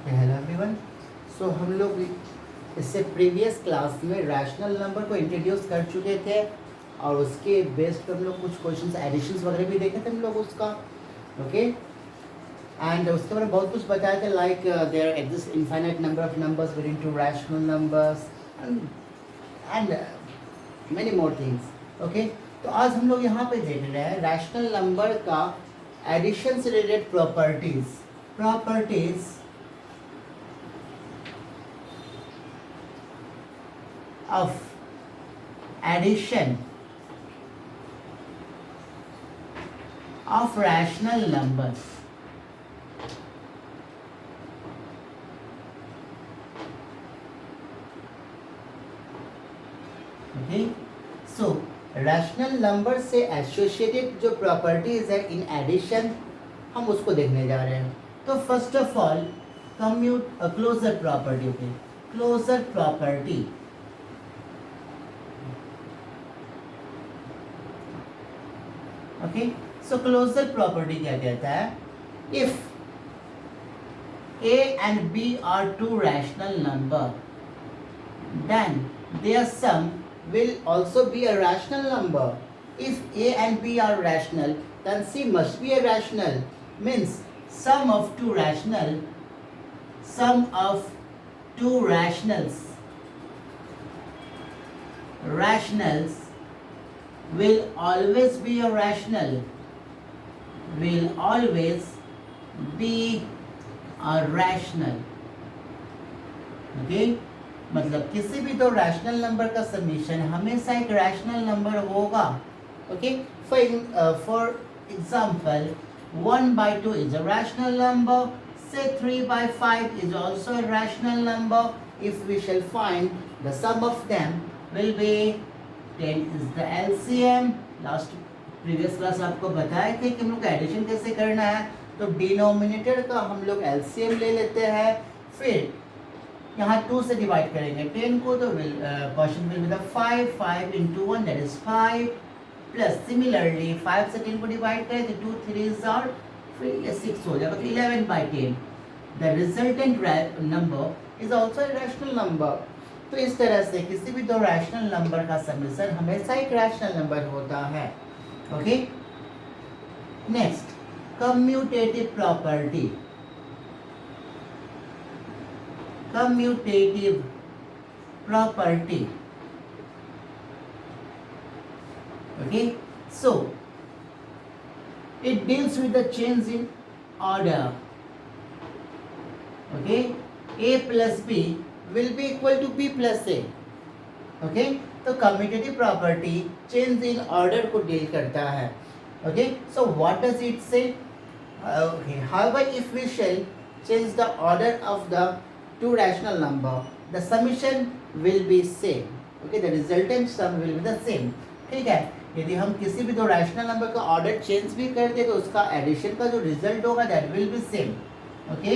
Hello everyone. सो हम लोग इससे प्रीवियस क्लास में रैशनल नंबर को इंट्रोड्यूस कर चुके थे और उसके बेस्ड पे हम लोग कुछ क्वेश्चंस एडिशंस वगैरह भी देखे थे हम लोग उसका। ओके, एंड उसके बारे में बहुत कुछ बताया था, like there exist infinite number of numbers within two rational numbers and many more things. Okay, तो आज हम लोग यहाँ पे देख रहे हैं रैशनल नंबर का एडिशन से related properties of addition of rational numbers. Okay, so rational number से एसोसिएटेड जो प्रॉपर्टीज है इन एडिशन हम उसको देखने जा रहे हैं। तो first of all closure property. Okay, closure property. Okay, so closure property क्या कहता है? If a and b are two rational number, then their sum will also be a rational number. If a and b are rational, then c must be a rational. Means sum of two rationals will always be a rational, will always be a rational. Okay, मतलब किसी भी दो rational number का summation हमेशा एक rational number होगा। Okay, for example 1/2 is a rational number, say 3/5 is also a rational number. If we shall find the sum of them will be 10 is the LCM. Last previous class आपको बताए थे कि हम लोग addition कैसे करना है। तो डिनोमिनेटर का हम लोग LCM ले लेते हैं, फिर यहाँ 2 से डिवाइड करेंगे 10 को, तो question will be the 5 into 1 that is 5 plus similarly 5 से 10 को डिवाइड करें तो 2 3 और फिर ये 6 हो जाएगा, तो 11/10। The resultant number is also a rational number. तो इस तरह से किसी भी दो रैशनल नंबर का समीशन हमेशा एक रैशनल नंबर होता है। Okay, next commutative property. Okay, so it deals with the change in order. Okay, a plus b will be equal to b plus a. Okay, तो commutative property change in order को deal करता है। Okay, so what does it say? Okay, however, if we shall change the order of the two rational number, the summation will be same. Okay, the resultant sum will be the same. ठीक है, यदि हम किसी भी दो rational number का order change भी कर दे तो उसका एडिशन का जो रिजल्ट होगा that will be same. Okay,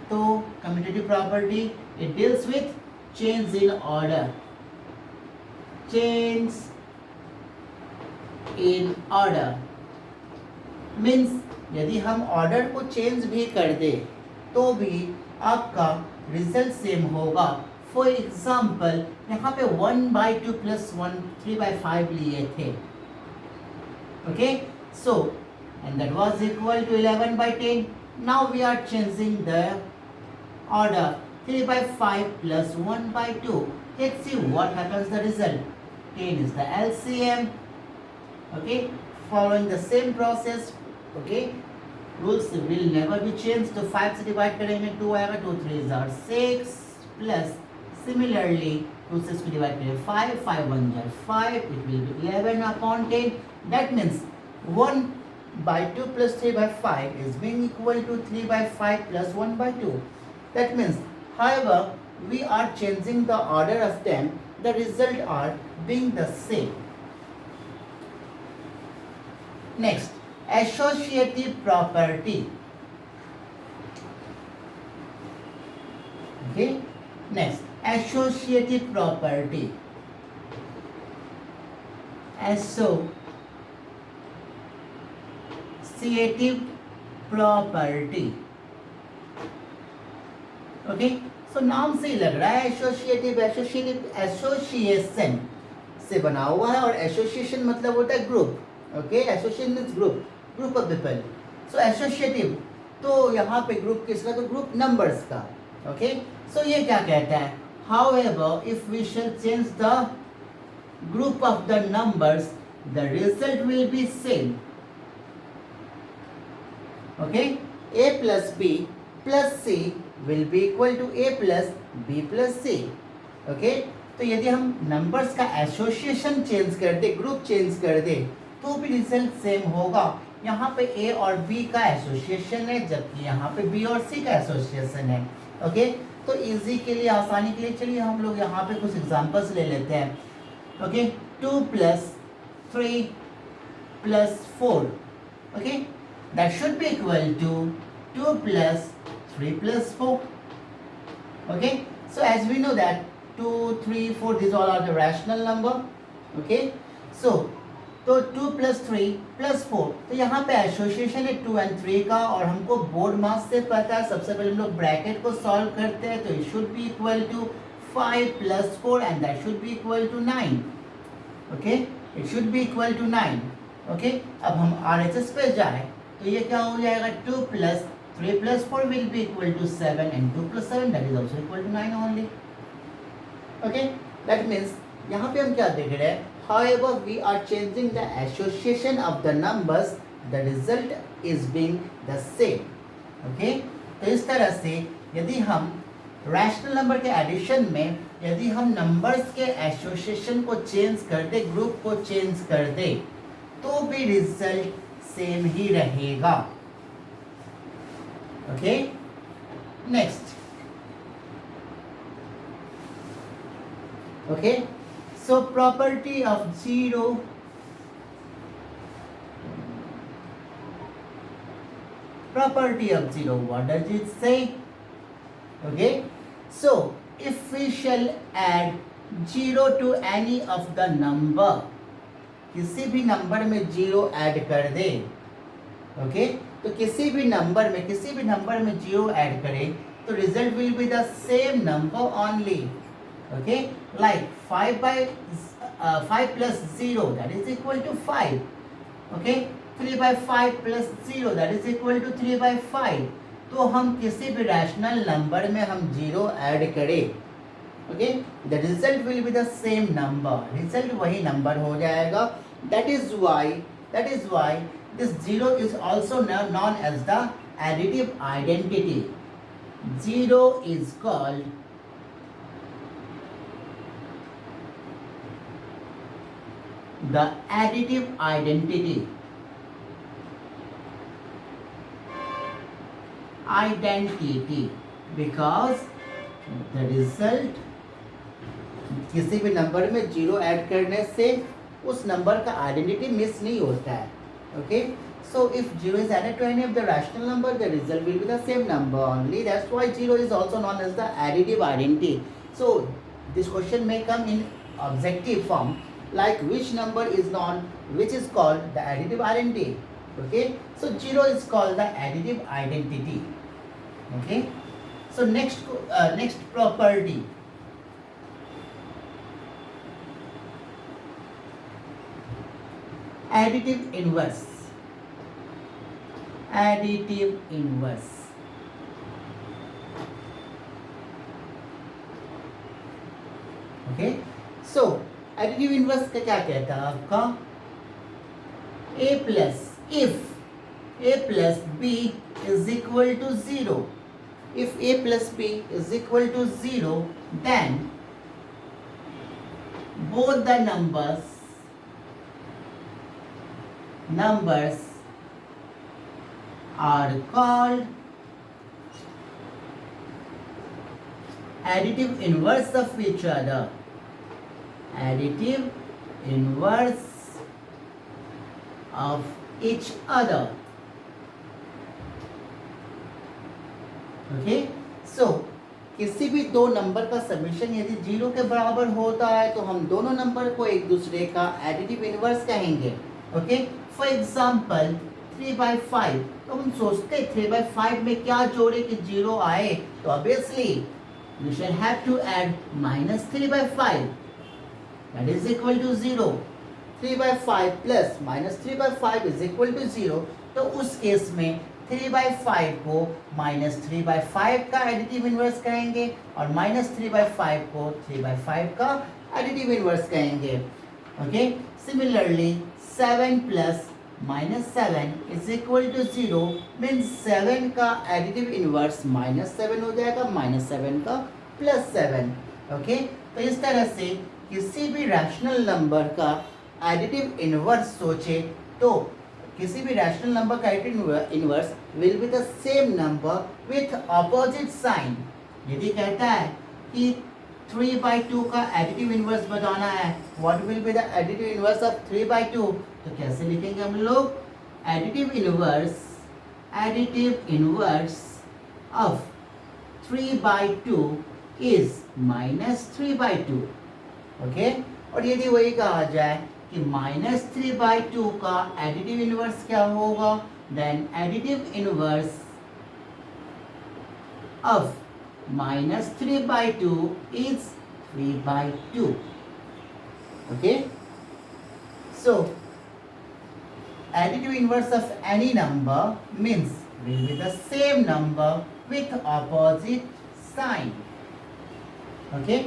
तो commutative property it deals with change in order, means यदि हम ऑर्डर को चेंज भी कर दे तो भी आपका रिजल्ट सेम होगा। फॉर एग्जाम्पल यहाँ पे 1/2 प्लस 1 3/5 लिए थे। Okay, so and that was equal to 11/10। Now we are changing the order 3/5 plus 1/2। Let's see what happens the result. 10 is the LCM. Okay, following the same process. Okay, rules will never be changed. तो 5 से divide करेंगे 2 आएगा, 2 3 are 6 plus similarly 2 से इसको divide करेंगे 5 1 are 5, it will be 11/10. That means 1/2 plus 3/5 is being equal to 3/5 plus 1/2. That means however we are changing the order of them, the result are being the same. Next, associative property. Okay, next associative property. Associative property. Okay, so नाम से ही लग रहा है associative, association से बना हुआ है, और एसोसिएशन मतलब होता है group. Okay, association means group, group of people. So associative तो यहाँ पे ग्रुप किसका, तो ग्रुप नंबर्स का. ओके, सो ये क्या कहता है, however if we shall change the group of the numbers the result will be same. Okay, a plus b plus c will be equal to a plus b plus c. Okay, तो यदि हम numbers का association change कर दे, group change कर दे, तो भी result same होगा. यहाँ पे a और b का एसोसिएशन है, जबकि यहाँ पे b और c का एसोसिएशन है. ओके, तो इजी के लिए, आसानी के लिए चलिए हम लोग यहाँ पे कुछ एग्जांपल्स ले लेते हैं. Okay, 2 plus 3 plus 4. Okay, that should be equal to 2 plus 3 plus 4. Okay, so as we know that 2, 3, 4, these all are the rational number. Okay, so तो 2 plus 3 plus 4, तो यहाँ पे एसोसिएशन है 2 and 3 का, और हमको बोर्ड मास से पता है. सबसे पहले हम लोग ब्रैकेट को सॉल्व करते हैं, तो it should be equal to 5 plus 4 and that should be equal to 9. Okay, it should be equal to 9. Okay, अब हम RHS पे जाए तो ये क्या हो जाएगा, 2 plus 3 plus 4 will be equal to 7 and 2 plus 7 that is also equal to 9 only. Okay, that means यहाँ पे हम क्या देख रहे हैं, however we are changing the association of the numbers the result is being the same. Okay, तो इस तरह से यदि हम रैशनल नंबर के एडिशन में यदि हम नंबर्स के एसोसिएशन को चेंज कर दे, ग्रुप को चेंज कर दे, तो भी रिजल्ट सेम ही रहेगा. Okay, next. Okay, so property of zero. Property of zero, what does it say? Okay, so if we shall add zero to any of the number, किसी भी number में zero add कर दे. Okay, तो किसी भी number में zero add करें तो result will be the same number only. Okay, like 5 plus 0 that is equal to 5. Okay, 3/5 plus 0 that is equal to 3/5. तो हम किसी भी रैशनल नंबर में हम जीरो ऐड करें, okay, the result will be the same number, result वही number हो जाएगा. That is why this zero is also known as the additive identity. Zero is called the additive identity. Because the result, किसी भी number में zero add करने से उस number का आइडेंटिटी मिस नहीं होता है. Okay, so if zero is added to any of the rational number the result will be the same number only. That's why zero is also known as the additive identity. So this question may come in objective form, like which number is which is called the additive identity. Okay, so zero is called the additive identity. Okay, so next property, additive inverse. Okay, so additive inverse का क्या कहता है आपका, a plus if a plus b is equal to 0. If a plus b is equal to 0, then both the numbers are called additive inverse of each other. Additive inverse of each other. Okay, so किसी भी दो number का summation यदि zero के बराबर होता है तो हम दोनों नंबर को एक दूसरे का एडिटिव इनवर्स कहेंगे. ओके, फॉर एग्जांपल 3/5, तो हम सोचते 3/5 में क्या जोड़े कि 0 आए, तो obviously we shall have to add -3/5, that is equal to 0. 3/5 plus -3/5 is equal to 0. तो उस केस में 3/5 को -3/5 का एडिटिव इनवर्स कहेंगे और -3/5 को 3/5 का एडिटिव इनवर्स कहेंगे. Okay, similarly 7 plus -7 is equal to 0 means 7 का एडिटिव इनवर्स -7 हो जाएगा, -7 का +7. ओके, तो इस तरह से किसी भी रैशनल नंबर का एडिटिव इनवर्स सोचे तो किसी भी रैशनल नंबर का additive inverse will be the same number with opposite sign. यदि कहता है कि 3/2 का एडिटिव इनवर्स बताना है, what will be the additive inverse of 3/2, तो कैसे लिखेंगे हम लोग? Additive inverse of 3/2 is -3/2. Okay, और यदि वही कहा जाए कि -3/2 का एडिटिव इनवर्स क्या होगा, then additive inverse of -3/2 is 3/2. Okay, so additive inverse of any number means will be the same number with opposite sign. Okay,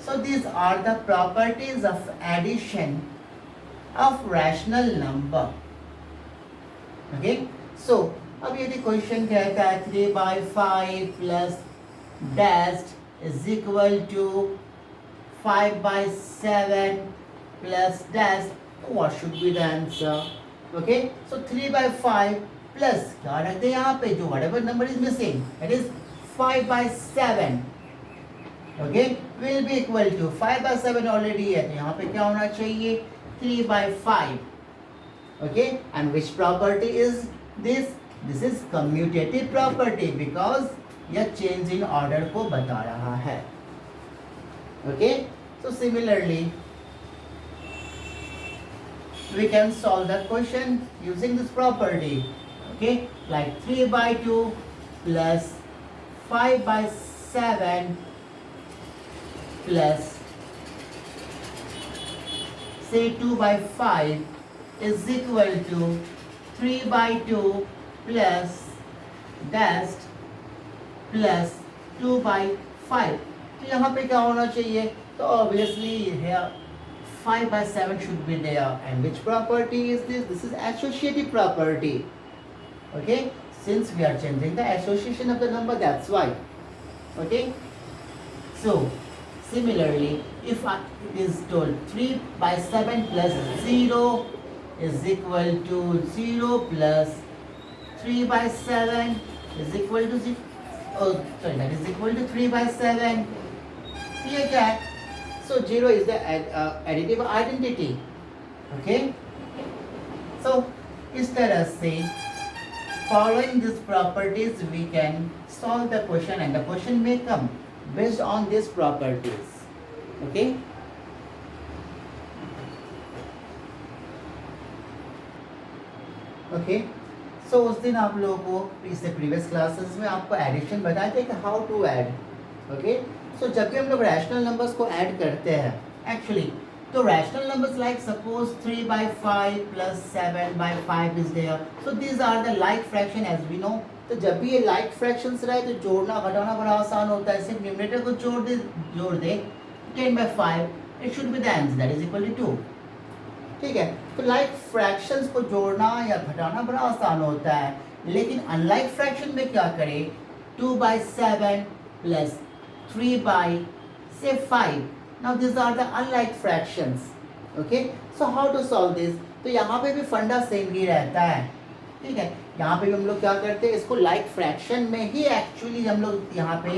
so these are the properties of addition of rational number. Okay, so अब यदि question कहता है 3/5 plus dashed is equal to 5/7 plus dashed, what should be the answer? Okay, so 3/5 plus क्या रखते हैं यहाँ पे, जो whatever number is missing, that is 5/7. Okay, will be equal to 5/7 already है, तो यहाँ पे क्या होना चाहिए? 3/5. Okay, and which property is this? This is commutative property because यह चेंज इन ऑर्डर को बता रहा है. Okay, so similarly we can solve the question using this property. Okay, like 3/2 plus 5/7 plus say 2/5 is equal to 3/2 plus dashed plus 2/5. तो यहाँ पे क्या होना चाहिए? तो obviously here 5/7 should be there. And which property is this? This is associative property. Okay, since we are changing the association of the number, that's why. Okay, so similarly if it is told 3/7 plus 0 is equal to 0 plus 3/7 is equal to 0. Oh, sorry, that is equal to 3/7. ये क्या है? So 0 is the additive identity. Okay, so इस तरह से following these properties we can solve the question and the question may come based on these properties. Okay, okay, सो उस दिन आप लोगों को इससे प्रीवियस क्लासेस में आपको एडिशन बताए थे कि हाउ टू ऐड. ओके, सो जब भी हम लोग रैशनल नंबर्स को ऐड करते हैं एक्चुअली, तो rational numbers like suppose 3/5 plus 7/5 is there, so these are the like fraction as we know. तो जब भी ये लाइक फ्रैक्शंस रहे तो जोड़ना घटाना बड़ा आसान होता है. सिर्फ न्यूमरेटर को जोड़ दे 10/5, it should be the answer, that is equal to 2. ठीक है, तो लाइक फ्रैक्शंस को जोड़ना या घटाना बड़ा आसान होता है, लेकिन अनलाइक फ्रैक्शन में क्या करें? 2/7 plus 3/5. Now this are the unlike fractions. Okay, so how to solve this? तो यहाँ पे भी फंडा सेम ही रहता है. ठीक है, यहाँ पे भी हम लोग क्या करते हैं, इसको लाइक फ्रैक्शन में ही एक्चुअली हम लोग यहाँ पे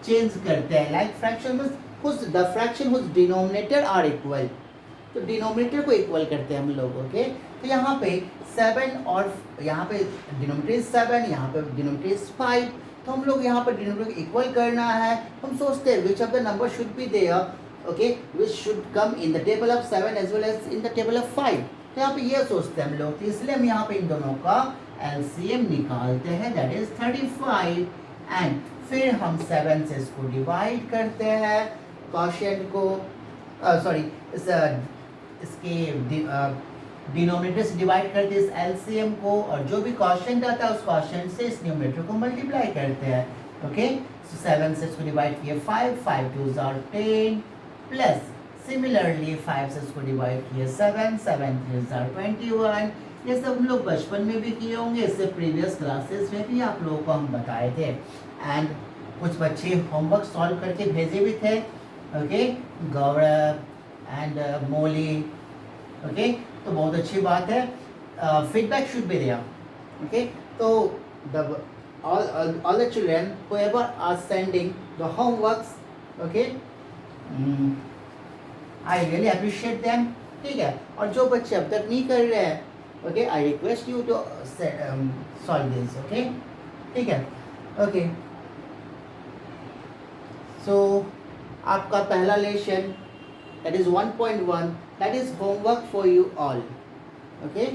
चेंज करते हैं. लाइक फ्रैक्शन में the fraction whose denominator are equal, तो डिनोमिनेटर को इक्वल करते हैं हम लोग. ओके, तो यहाँ पे 7 और यहाँ पे डिनोमिनेटर इज 7, यहाँ पे डिनोमिनेटर इज 5, तो हम लोग यहाँ पर डिनोमिनेटर को इक्वल करना है. हम सोचते हैं which of the number should be there, okay, which should come in the table of 7 as well as in the table of 5. तो यहाँ पे ये सोचते हैं हम लोग, तो इसलिए हम यहाँ पे इन दोनों का LCM निकालते हैं, दैट इज 35, एंड फिर हम 7 से इसको डिवाइड करते हैं, क्वोशिएंट को सॉरी इसके डिनोमिनेटर से डिवाइड करते हैं इस एलसीएम को, और जो भी क्वोशिएंट आता है उस क्वोशिएंट से इस न्यूमरेटर को मल्टीप्लाई करते हैं. ओके, सो 7 से इसको डिवाइड किए 5, 5 2s are 10, प्लस सिमिलरली 5 से इसको डिवाइड किए 7, 7 3s are 21. ये सब हम लोग बचपन में भी किए होंगे, इससे प्रीवियस क्लासेस में भी आप लोगों को हम बताए थे. एंड कुछ बच्चे होमवर्क सॉल्व करके भेजे भी थे. Okay, Gaurav and Molly. Okay, तो बहुत अच्छी बात है. Feedback should be there. Okay, तो the all the children whoever are sending the homeworks, okay, I really appreciate them. ठीक है, और जो बच्चे अब तक नहीं कर रहे हैं, okay, I request you to solve this. Okay, ठीक है. Okay, so आपका पहला lesson that is 1.1, that is homework for you all. Okay.